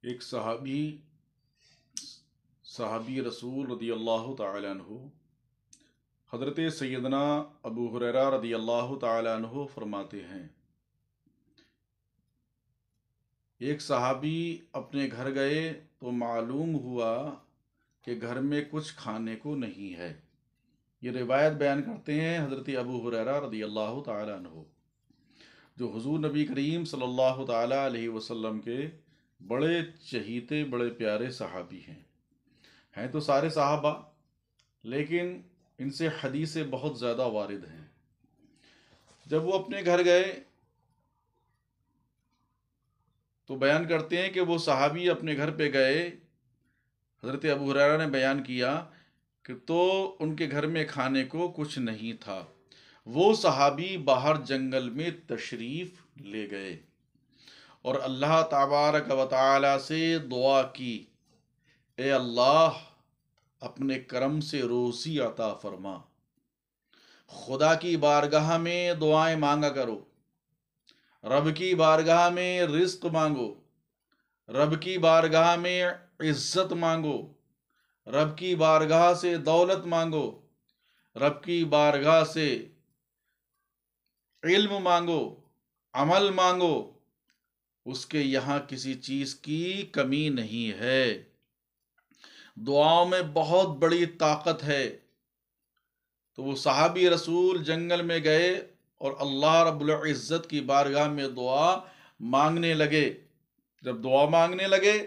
ایک صحابی رسول رضی اللہ تعالی عنہ حضرت سیدنا ابو ہریرہ رضی اللہ تعالی عنہ فرماتے ہیں، ایک صحابی اپنے گھر گئے تو معلوم ہوا کہ گھر میں کچھ کھانے کو نہیں ہے۔ یہ روایت بیان کرتے ہیں حضرت ابو ہریرہ رضی اللہ تعالی عنہ، جو حضور نبی کریم صلی اللہ تعالی علیہ وسلم کے بڑے چہیتے، بڑے پیارے صحابی ہیں تو سارے صحابہ، لیکن ان سے حدیثیں بہت زیادہ وارد ہیں۔ جب وہ اپنے گھر گئے تو بیان کرتے ہیں کہ وہ صحابی اپنے گھر پہ گئے، حضرت ابو ہریرہ نے بیان کیا کہ تو ان کے گھر میں کھانے کو کچھ نہیں تھا۔ وہ صحابی باہر جنگل میں تشریف لے گئے اور اللہ تبارک و تعالی سے دعا کی، اے اللہ اپنے کرم سے روزی عطا فرما۔ خدا کی بارگاہ میں دعائیں مانگا کرو، رب کی بارگاہ میں رزق مانگو، رب کی بارگاہ میں عزت مانگو، رب کی بارگاہ سے دولت مانگو، رب کی بارگاہ سے علم مانگو، عمل مانگو۔ اس کے یہاں کسی چیز کی کمی نہیں ہے۔ دعاؤں میں بہت بڑی طاقت ہے۔ تو وہ صحابی رسول جنگل میں گئے اور اللہ رب العزت کی بارگاہ میں دعا مانگنے لگے۔ جب دعا مانگنے لگے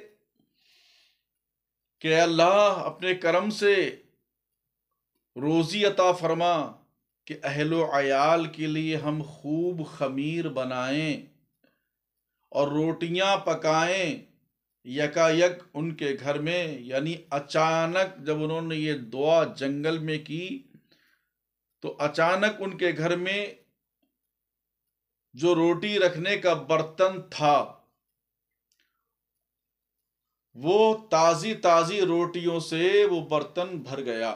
کہ اے اللہ اپنے کرم سے روزی عطا فرما، کہ اہل و عیال کے لیے ہم خوب خمیر بنائیں اور روٹیاں پکائیں یکا یک ان کے گھر میں۔ یعنی اچانک جب انہوں نے یہ دعا جنگل میں کی تو اچانک ان کے گھر میں جو روٹی رکھنے کا برتن تھا وہ تازی روٹیوں سے وہ برتن بھر گیا۔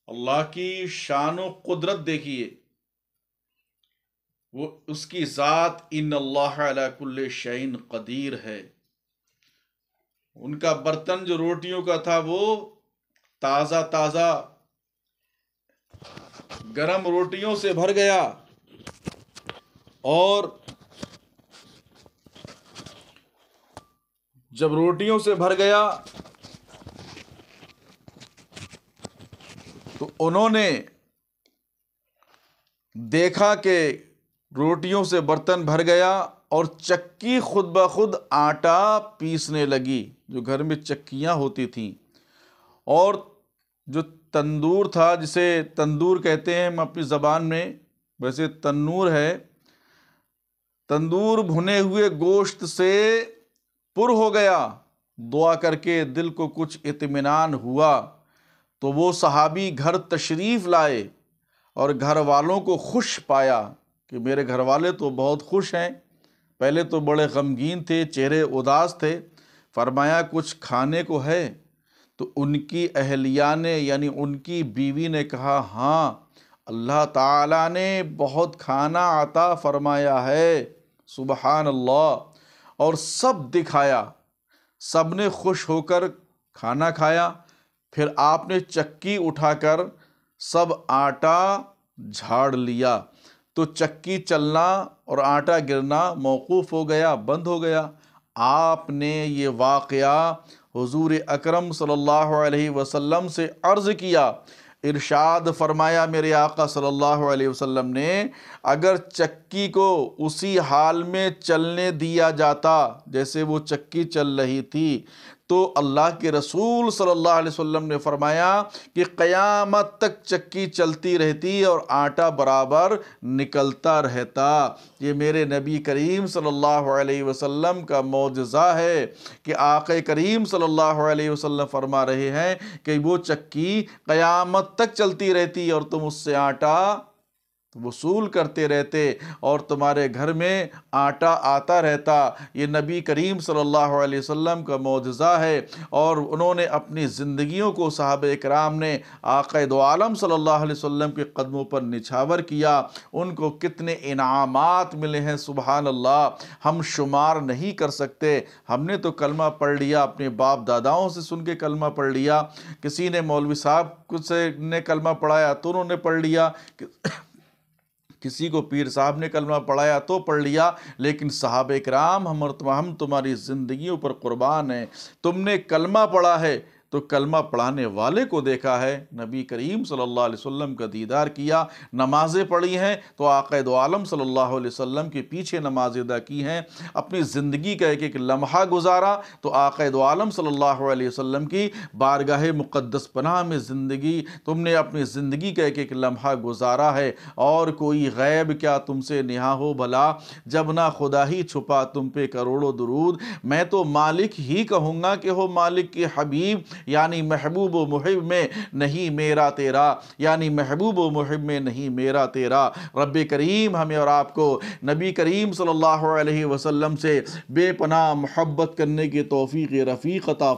اللہ کی شان و قدرت دیکھیے، وہ اس کی ذات ان اللہ علی کل شیء قدیر ہے۔ ان کا برتن جو روٹیوں کا تھا وہ تازہ گرم روٹیوں سے بھر گیا، اور جب روٹیوں سے بھر گیا تو انہوں نے دیکھا کہ روٹیوں سے برتن بھر گیا اور چکی خود بخود آٹا پیسنے لگی، جو گھر میں چکیاں ہوتی تھیں، اور جو تندور تھا، جسے تندور کہتے ہیں ہم اپنی زبان میں، ویسے تنور ہے، تندور بھنے ہوئے گوشت سے پر ہو گیا۔ دعا کر کے دل کو کچھ اطمینان ہوا تو وہ صحابی گھر تشریف لائے اور گھر والوں کو خوش پایا کہ میرے گھر والے تو بہت خوش ہیں۔ پہلے تو بڑے غمگین تھے، چہرے اداس تھے۔ فرمایا کچھ کھانے کو ہے؟ تو ان کی اہلیہ نے، یعنی ان کی بیوی نے کہا، ہاں اللہ تعالیٰ نے بہت کھانا عطا فرمایا ہے، سبحان اللہ۔ اور سب دکھایا، سب نے خوش ہو کر کھانا کھایا۔ پھر آپ نے چکی اٹھا کر سب آٹا جھاڑ لیا تو چکی چلنا اور آٹا گرنا موقوف ہو گیا، بند ہو گیا۔ آپ نے یہ واقعہ حضور اکرم صلی اللہ علیہ وسلم سے عرض کیا۔ ارشاد فرمایا میرے آقا صلی اللہ علیہ وسلم نے، اگر چکی کو اسی حال میں چلنے دیا جاتا جیسے وہ چکی چل رہی تھی تو اللہ کے رسول صلی اللہ علیہ وسلم نے فرمایا کہ قیامت تک چکی چلتی رہتی اور آٹا برابر نکلتا رہتا۔ یہ میرے نبی کریم صلی اللہ علیہ وسلم کا معجزہ ہے کہ آقا کریم صلی اللہ علیہ وسلم فرما رہے ہیں کہ وہ چکی قیامت تک چلتی رہتی اور تم اس سے آٹا وصول کرتے رہتے اور تمہارے گھر میں آٹا آتا رہتا۔ یہ نبی کریم صلی اللہ علیہ وسلم کا معجزہ ہے، اور انہوں نے اپنی زندگیوں کو صحابہ اکرام نے آقا دو عالم صلی اللہ علیہ وسلم کے قدموں پر نچھاور کیا۔ ان کو کتنے انعامات ملے ہیں، سبحان اللہ، ہم شمار نہیں کر سکتے۔ ہم نے تو کلمہ پڑھ لیا، اپنے باپ داداؤں سے سن کے کلمہ پڑھ لیا، کسی نے مولوی صاحب سے نے کلمہ پڑھایا تو انہوں نے پڑھ لیا، کسی کو پیر صاحب نے کلمہ پڑھایا تو پڑھ لیا، لیکن صحابہ کرام ہم تمہاری زندگیوں پر قربان ہیں۔ تم نے کلمہ پڑھا ہے تو کلمہ پڑھانے والے کو دیکھا ہے، نبی کریم صلی اللہ علیہ وسلم کا دیدار کیا، نمازیں پڑھی ہیں تو آقا دو عالم صلی اللہ علیہ وسلم کے پیچھے نمازیں ادا کی ہیں، اپنی زندگی کا ایک ایک لمحہ گزارا تو آقا دو عالم صلی اللہ علیہ وسلم کی بارگاہ مقدس پناہ میں زندگی، تم نے اپنی زندگی کا ایک ایک لمحہ گزارا ہے۔ اور کوئی غیب کیا تم سے نہا ہو بھلا، جب نہ خدا ہی چھپا تم پہ کروڑوں درود۔ میں تو مالک ہی کہوں گا کہ ہو مالک کے حبیب، یعنی محبوب و محب میں نہیں میرا تیرا، یعنی محبوب و محب میں نہیں میرا تیرا۔ رب کریم ہمیں اور آپ کو نبی کریم صلی اللہ علیہ وسلم سے بے پناہ محبت کرنے کی توفیق رفیق عطا